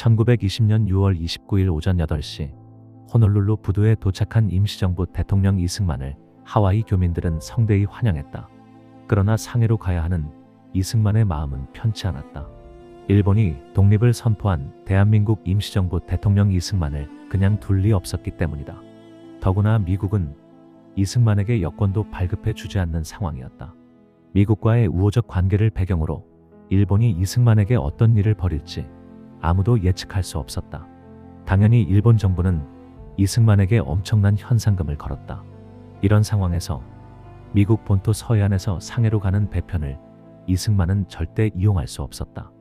1920년 6월 29일 오전 8시 호놀룰루 부두에 도착한 임시정부 대통령 이승만을 하와이 교민들은 성대히 환영했다. 그러나 상해로 가야 하는 이승만의 마음은 편치 않았다. 일본이 독립을 선포한 대한민국 임시정부 대통령 이승만을 그냥 둘 리 없었기 때문이다. 더구나 미국은 이승만에게 여권도 발급해 주지 않는 상황이었다. 미국과의 우호적 관계를 배경으로 일본이 이승만에게 어떤 일을 벌일지 아무도 예측할 수 없었다. 당연히 일본 정부는 이승만에게 엄청난 현상금을 걸었다. 이런 상황에서 미국 본토 서해안에서 상해로 가는 배편을 이승만은 절대 이용할 수 없었다.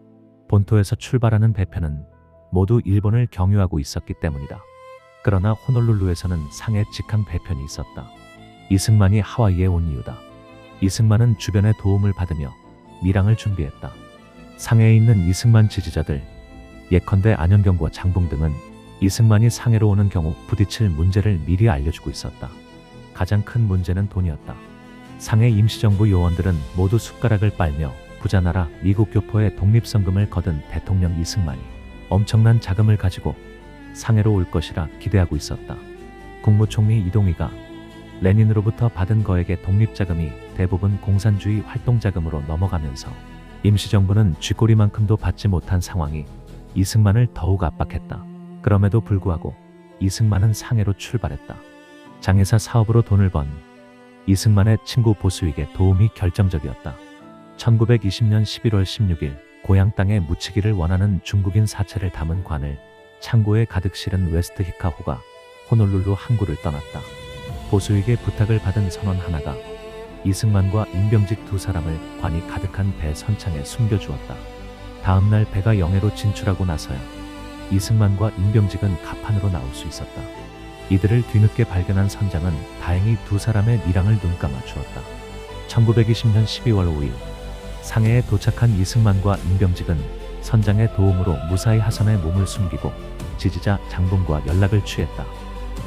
본토에서 출발하는 배편은 모두 일본을 경유하고 있었기 때문이다. 그러나 호놀룰루에서는 상해 직항 배편이 있었다. 이승만이 하와이에 온 이유다. 이승만은 주변의 도움을 받으며 밀항을 준비했다. 상해에 있는 이승만 지지자들, 예컨대 안현경과 장봉 등은 이승만이 상해로 오는 경우 부딪힐 문제를 미리 알려주고 있었다. 가장 큰 문제는 돈이었다. 상해 임시정부 요원들은 모두 숟가락을 빨며 부자나라 미국 교포의 독립성금을 거둔 대통령 이승만이 엄청난 자금을 가지고 상해로 올 것이라 기대하고 있었다. 국무총리 이동희가 레닌으로부터 받은 거액의 독립자금이 대부분 공산주의 활동자금으로 넘어가면서 임시정부는 쥐꼬리만큼도 받지 못한 상황이 이승만을 더욱 압박했다. 그럼에도 불구하고 이승만은 상해로 출발했다. 장의사 사업으로 돈을 번 이승만의 친구 보수익의 도움이 결정적이었다. 1920년 11월 16일 고향 땅에 묻히기를 원하는 중국인 사체를 담은 관을 창고에 가득 실은 웨스트 히카호가 호놀룰루 항구를 떠났다. 보수익의 부탁을 받은 선원 하나가 이승만과 임병직 두 사람을 관이 가득한 배 선창에 숨겨주었다. 다음날 배가 영해로 진출하고 나서야 이승만과 임병직은 갑판으로 나올 수 있었다. 이들을 뒤늦게 발견한 선장은 다행히 두 사람의 밀항을 눈감아 주었다. 1920년 12월 5일 상해에 도착한 이승만과 임병직은 선장의 도움으로 무사히 하선에 몸을 숨기고 지지자 장봉과 연락을 취했다.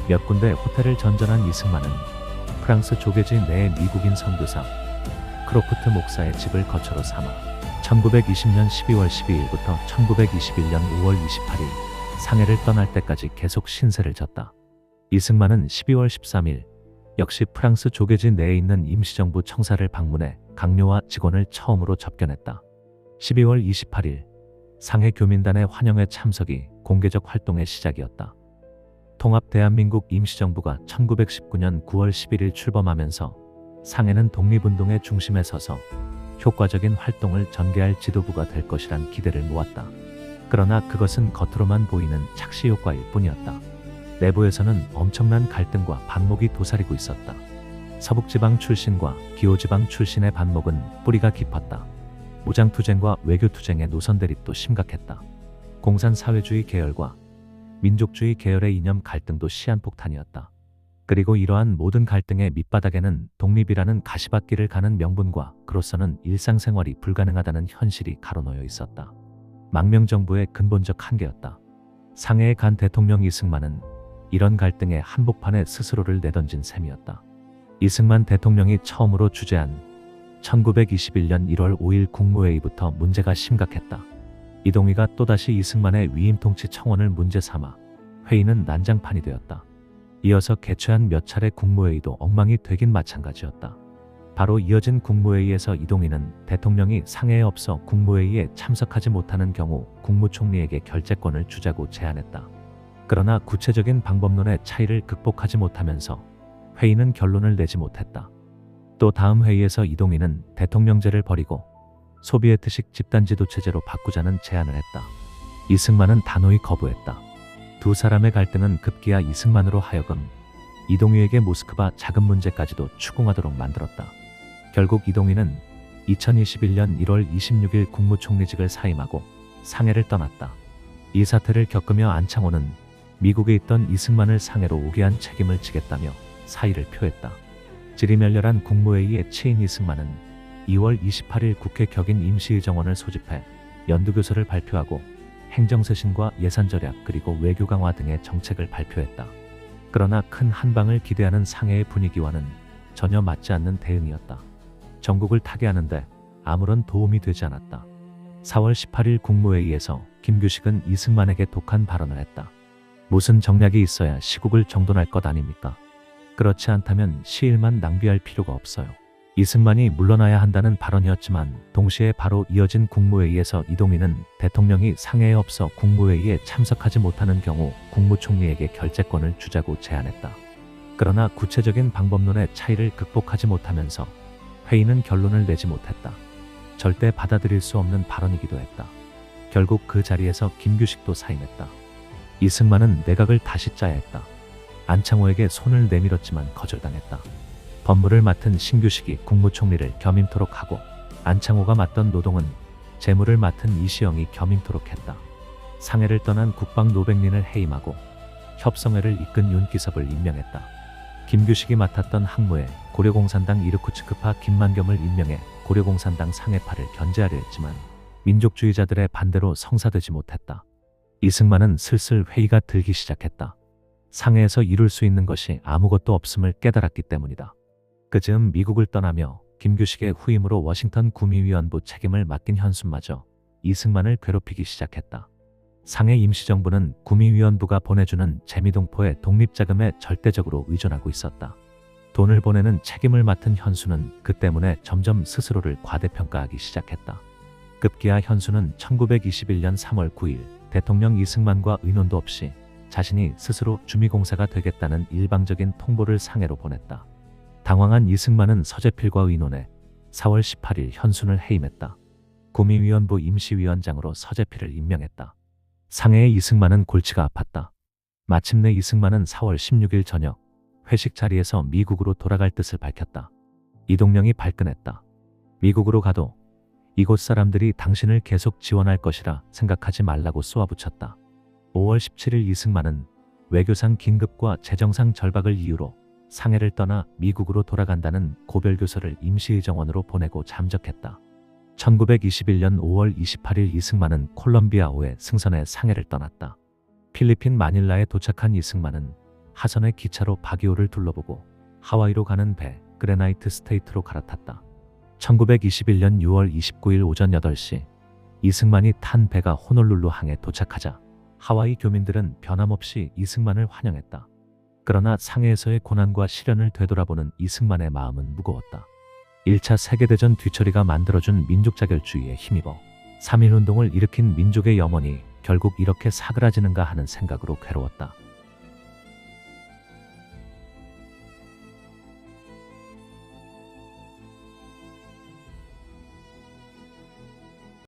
몇 군데 호텔을 전전한 이승만은 프랑스 조계지 내의 미국인 선교사 크로프트 목사의 집을 거처로 삼아 1920년 12월 12일부터 1921년 5월 28일 상해를 떠날 때까지 계속 신세를 졌다. 이승만은 12월 13일 역시 프랑스 조계지 내에 있는 임시정부 청사를 방문해 강요와 직원을 처음으로 접견했다. 12월 28일 상해 교민단의 환영회 참석이 공개적 활동의 시작이었다. 통합 대한민국 임시정부가 1919년 9월 11일 출범하면서 상해는 독립운동의 중심에 서서 효과적인 활동을 전개할 지도부가 될 것이란 기대를 모았다. 그러나 그것은 겉으로만 보이는 착시 효과일 뿐이었다. 내부에서는 엄청난 갈등과 반목이 도사리고 있었다. 서북지방 출신과 기호지방 출신의 반목은 뿌리가 깊었다. 무장투쟁과 외교투쟁의 노선 대립도 심각했다. 공산사회주의 계열과 민족주의 계열의 이념 갈등도 시한폭탄이었다. 그리고 이러한 모든 갈등의 밑바닥에는 독립이라는 가시밭길을 가는 명분과 그로서는 일상생활이 불가능하다는 현실이 가로놓여 있었다. 망명정부의 근본적 한계였다. 상해에 간 대통령 이승만은 이런 갈등의 한복판에 스스로를 내던진 셈이었다. 이승만 대통령이 처음으로 주재한 1921년 1월 5일 국무회의부터 문제가 심각했다. 이동희가 또다시 이승만의 위임통치 청원을 문제 삼아 회의는 난장판이 되었다. 이어서 개최한 몇 차례 국무회의도 엉망이 되긴 마찬가지였다. 바로 이어진 국무회의에서 이동희는 대통령이 상해에 없어 국무회의에 참석하지 못하는 경우 국무총리에게 결재권을 주자고 제안했다. 그러나 구체적인 방법론의 차이를 극복하지 못하면서 회의는 결론을 내지 못했다. 또 다음 회의에서 이동희는 대통령제를 버리고 소비에트식 집단지도체제로 바꾸자는 제안을 했다. 이승만은 단호히 거부했다. 두 사람의 갈등은 급기야 이승만으로 하여금 이동희에게 모스크바 자금 문제까지도 추궁하도록 만들었다. 결국 이동희는 2021년 1월 26일 국무총리직을 사임하고 상해를 떠났다. 이 사태를 겪으며 안창호는 미국에 있던 이승만을 상해로 오게 한 책임을 지겠다며 사의를 표했다. 지리멸렬한 국무회의에 치인 이승만은 2월 28일 국회 격인 임시의정원을 소집해 연두교서를 발표하고 행정쇄신과 예산절약 그리고 외교 강화 등의 정책을 발표했다. 그러나 큰 한방을 기대하는 상해의 분위기와는 전혀 맞지 않는 대응이었다. 전국을 타개하는데 아무런 도움이 되지 않았다. 4월 18일 국무회의에서 김규식은 이승만에게 독한 발언을 했다. 무슨 정략이 있어야 시국을 정돈할 것 아닙니까? 그렇지 않다면 시일만 낭비할 필요가 없어요. 이승만이 물러나야 한다는 발언이었지만 동시에 바로 이어진 국무회의에서 이동희는 대통령이 상해에 없어 국무회의에 참석하지 못하는 경우 국무총리에게 결재권을 주자고 제안했다. 그러나 구체적인 방법론의 차이를 극복하지 못하면서 회의는 결론을 내지 못했다. 절대 받아들일 수 없는 발언이기도 했다. 결국 그 자리에서 김규식도 사임했다. 이승만은 내각을 다시 짜야 했다. 안창호에게 손을 내밀었지만 거절당했다. 법무를 맡은 신규식이 국무총리를 겸임토록 하고 안창호가 맡던 노동은 재무를 맡은 이시영이 겸임토록 했다. 상해를 떠난 국방 노백린을 해임하고 협성회를 이끈 윤기섭을 임명했다. 김규식이 맡았던 항무에 고려공산당 이르쿠츠크파 김만겸을 임명해 고려공산당 상해파를 견제하려 했지만 민족주의자들의 반대로 성사되지 못했다. 이승만은 슬슬 회의가 들기 시작했다. 상해에서 이룰 수 있는 것이 아무것도 없음을 깨달았기 때문이다. 그즈음 미국을 떠나며 김규식의 후임으로 워싱턴 구미위원부 책임을 맡긴 현순마저 이승만을 괴롭히기 시작했다. 상해 임시정부는 구미위원부가 보내주는 재미동포의 독립자금에 절대적으로 의존하고 있었다. 돈을 보내는 책임을 맡은 현수는 그 때문에 점점 스스로를 과대평가하기 시작했다. 급기야 현수는 1921년 3월 9일 대통령 이승만과 의논도 없이 자신이 스스로 주미공사가 되겠다는 일방적인 통보를 상해로 보냈다. 당황한 이승만은 서재필과 의논해 4월 18일 현순을 해임했다. 구미위원부 임시위원장으로 서재필을 임명했다. 상해의 이승만은 골치가 아팠다. 마침내 이승만은 4월 16일 저녁 회식 자리에서 미국으로 돌아갈 뜻을 밝혔다. 이동령이 발끈했다. 미국으로 가도 이곳 사람들이 당신을 계속 지원할 것이라 생각하지 말라고 쏘아붙였다. 5월 17일 이승만은 외교상 긴급과 재정상 절박을 이유로 상해를 떠나 미국으로 돌아간다는 고별교서를 임시의정원으로 보내고 잠적했다. 1921년 5월 28일 이승만은 콜럼비아호에 승선해 상해를 떠났다. 필리핀 마닐라에 도착한 이승만은 하선의 기차로 바기오를 둘러보고 하와이로 가는 배 그레나이트 스테이트로 갈아탔다. 1921년 6월 29일 오전 8시 이승만이 탄 배가 호놀룰루 항에 도착하자 하와이 교민들은 변함없이 이승만을 환영했다. 그러나 상해에서의 고난과 시련을 되돌아보는 이승만의 마음은 무거웠다. 1차 세계대전 뒤처리가 만들어준 민족자결주의에 힘입어 3.1운동을 일으킨 민족의 염원이 결국 이렇게 사그라지는가 하는 생각으로 괴로웠다.